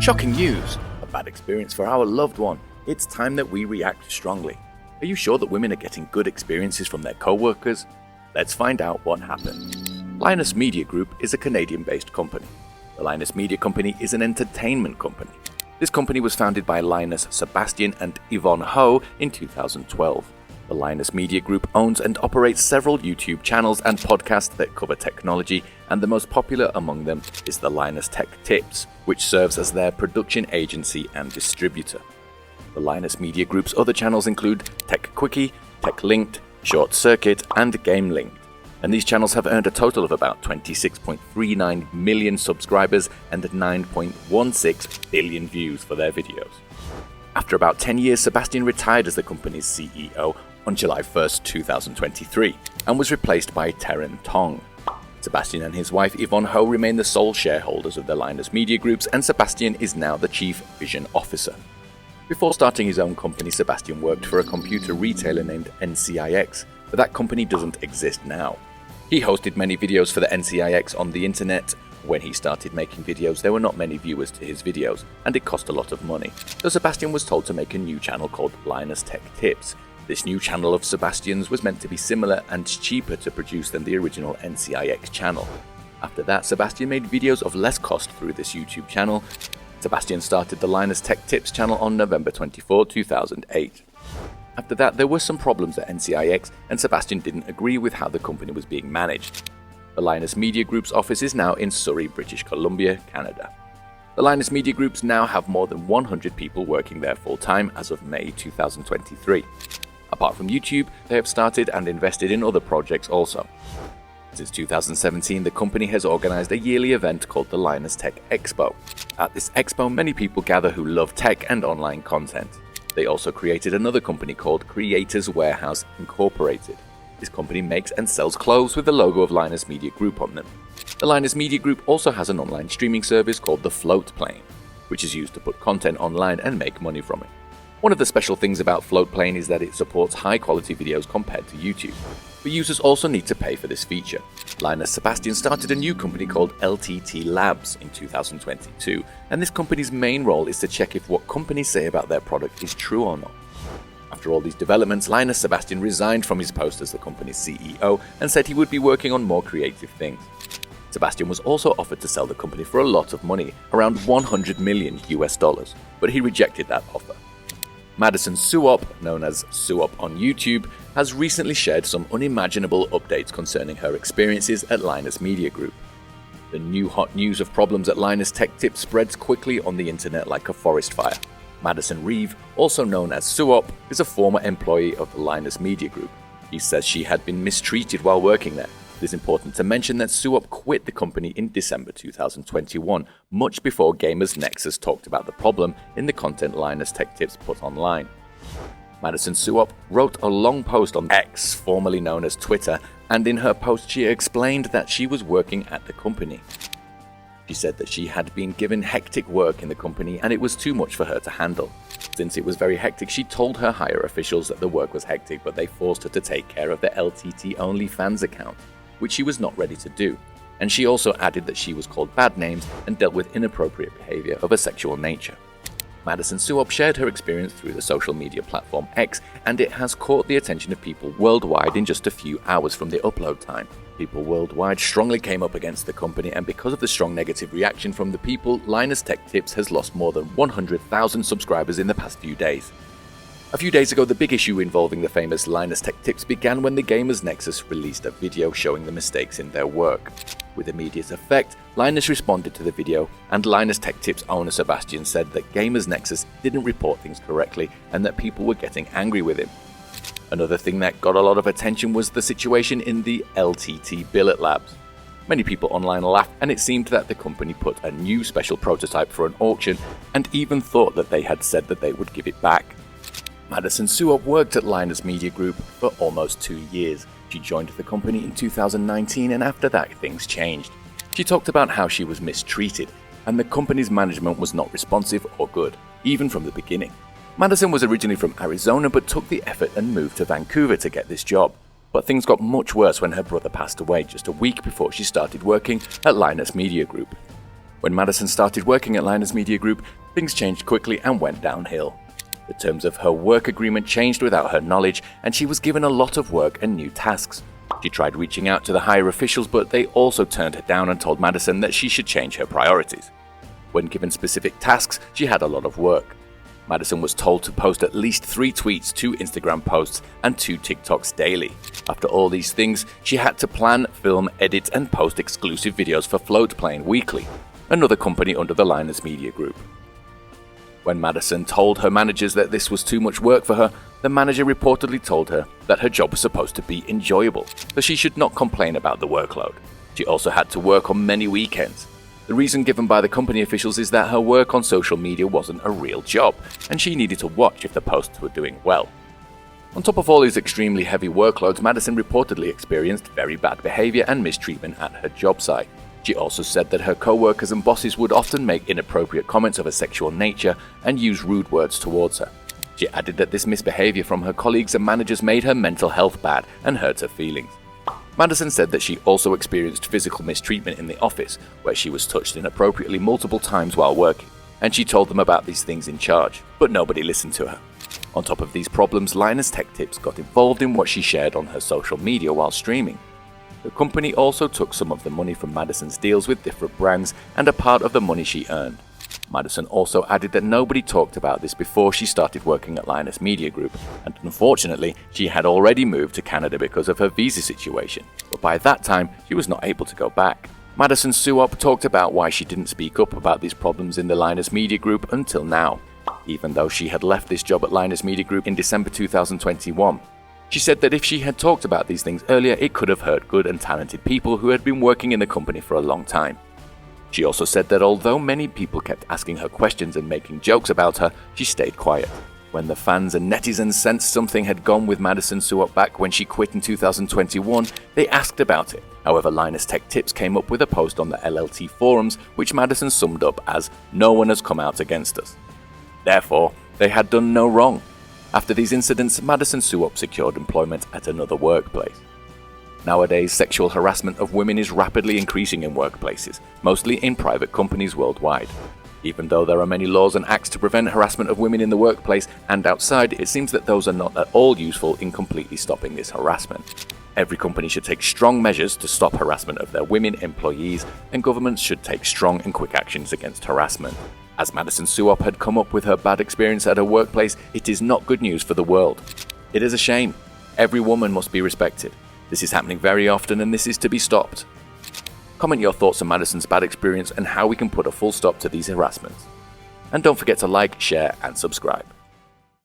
Shocking news! A bad experience for our loved one. It's time that we react strongly. Are you sure that women are getting good experiences from their co-workers? Let's find out what happened. Linus Media Group is a Canadian-based company. The Linus Media Company is an entertainment company. This company was founded by Linus Sebastian and Yvonne Ho in 2012. The Linus Media Group owns and operates several YouTube channels and podcasts that cover technology, and the most popular among them is the Linus Tech Tips, which serves as their production agency and distributor. The Linus Media Group's other channels include Tech Quickie, Tech Linked, Short Circuit, and Game Linked, and these channels have earned a total of about 26.39 million subscribers and 9.16 billion views for their videos. After about 10 years, Sebastian retired as the company's CEO on July 1st, 2023, and was replaced by Terren Tong. Sebastian and his wife Yvonne Ho remain the sole shareholders of the Linus Media Groups, and Sebastian is now the Chief Vision Officer. Before starting his own company, Sebastian worked for a computer retailer named NCIX, but that company doesn't exist now. He hosted many videos for the NCIX on the internet. When he started making videos, there were not many viewers to his videos, and it cost a lot of money. So Sebastian was told to make a new channel called Linus Tech Tips. This new channel of Sebastian's was meant to be similar and cheaper to produce than the original NCIX channel. After that, Sebastian made videos of less cost through this YouTube channel. Sebastian started the Linus Tech Tips channel on November 24, 2008. After that, there were some problems at NCIX, and Sebastian didn't agree with how the company was being managed. The Linus Media Group's office is now in Surrey, British Columbia, Canada. The Linus Media Groups now have more than 100 people working there full-time as of May 2023. Apart from YouTube, they have started and invested in other projects also. Since 2017, the company has organized a yearly event called the Linus Tech Expo. At this expo, many people gather who love tech and online content. They also created another company called Creators Warehouse Incorporated. This company makes and sells clothes with the logo of Linus Media Group on them. The Linus Media Group also has an online streaming service called the Floatplane, which is used to put content online and make money from it. One of the special things about Floatplane is that it supports high-quality videos compared to YouTube, but users also need to pay for this feature. Linus Sebastian started a new company called LTT Labs in 2022, and this company's main role is to check if what companies say about their product is true or not. After all these developments, Linus Sebastian resigned from his post as the company's CEO and said he would be working on more creative things. Sebastian was also offered to sell the company for a lot of money, around $100 million, but he rejected that offer. Madison Suop, known as Suop on YouTube, has recently shared some unimaginable updates concerning her experiences at Linus Media Group. The new hot news of problems at Linus Tech Tips spreads quickly on the internet like a forest fire. Madison Reeve, also known as Suop, is a former employee of the Linus Media Group. He says she had been mistreated while working there. It is important to mention that Suop quit the company in December 2021, much before Gamers Nexus talked about the problem in the content Linus Tech Tips put online. Madison Suop wrote a long post on X, formerly known as Twitter, and in her post she explained that she was working at the company. She said that she had been given hectic work in the company and it was too much for her to handle. Since it was very hectic, she told her higher officials that the work was hectic, but they forced her to take care of the LTT OnlyFans account, which she was not ready to do. And she also added that she was called bad names and dealt with inappropriate behavior of a sexual nature. Madison Suop shared her experience through the social media platform X, and it has caught the attention of people worldwide in just a few hours from the upload time. People worldwide strongly came up against the company, and because of the strong negative reaction from the people, Linus Tech Tips has lost more than 100,000 subscribers in the past few days. A few days ago, the big issue involving the famous Linus Tech Tips began when the Gamers Nexus released a video showing the mistakes in their work. With immediate effect, Linus responded to the video, and Linus Tech Tips owner Sebastian said that Gamers Nexus didn't report things correctly and that people were getting angry with him. Another thing that got a lot of attention was the situation in the LTT Billet Labs. Many people online laughed, and it seemed that the company put a new special prototype for an auction and even thought that they had said that they would give it back. Madison Suop worked at Linus Media Group for almost 2 years. She joined the company in 2019, and after that things changed. She talked about how she was mistreated, and the company's management was not responsive or good, even from the beginning. Madison was originally from Arizona but took the effort and moved to Vancouver to get this job. But things got much worse when her brother passed away just a week before she started working at Linus Media Group. When Madison started working at Linus Media Group, things changed quickly and went downhill. The terms of her work agreement changed without her knowledge, and she was given a lot of work and new tasks. She tried reaching out to the higher officials, but they also turned her down and told Madison that she should change her priorities. When given specific tasks, she had a lot of work. Madison was told to post at least 3 tweets, 2 Instagram posts, and 2 TikToks daily. After all these things, she had to plan, film, edit, and post exclusive videos for Floatplane Weekly, another company under the Linus Media Group. When Madison told her managers that this was too much work for her, the manager reportedly told her that her job was supposed to be enjoyable, so she should not complain about the workload. She also had to work on many weekends. The reason given by the company officials is that her work on social media wasn't a real job, and she needed to watch if the posts were doing well. On top of all these extremely heavy workloads, Madison reportedly experienced very bad behavior and mistreatment at her job site. She also said that her co-workers and bosses would often make inappropriate comments of a sexual nature and use rude words towards her. She added that this misbehavior from her colleagues and managers made her mental health bad and hurt her feelings. Madison said that she also experienced physical mistreatment in the office, where she was touched inappropriately multiple times while working, and she told them about these things in charge, but nobody listened to her. On top of these problems, Linus Tech Tips got involved in what she shared on her social media while streaming. The company also took some of the money from Madison's deals with different brands and a part of the money she earned. Madison also added that nobody talked about this before she started working at Linus Media Group, and unfortunately, she had already moved to Canada because of her visa situation, but by that time, she was not able to go back. Madison Suop talked about why she didn't speak up about these problems in the Linus Media Group until now, even though she had left this job at Linus Media Group in December 2021. She said that if she had talked about these things earlier, it could have hurt good and talented people who had been working in the company for a long time. She also said that although many people kept asking her questions and making jokes about her, she stayed quiet. When the fans and netizens sensed something had gone with Madison Suop back when she quit in 2021, they asked about it. However, Linus Tech Tips came up with a post on the LLT forums, which Madison summed up as, "No one has come out against us." Therefore, they had done no wrong. After these incidents, Madison Suop secured employment at another workplace. Nowadays, sexual harassment of women is rapidly increasing in workplaces, mostly in private companies worldwide. Even though there are many laws and acts to prevent harassment of women in the workplace and outside, it seems that those are not at all useful in completely stopping this harassment. Every company should take strong measures to stop harassment of their women employees, and governments should take strong and quick actions against harassment. As Madison Suop had come up with her bad experience at her workplace, it is not good news for the world. It is a shame. Every woman must be respected. This is happening very often, and this is to be stopped. Comment your thoughts on Madison's bad experience and how we can put a full stop to these harassments. And don't forget to like, share, and subscribe.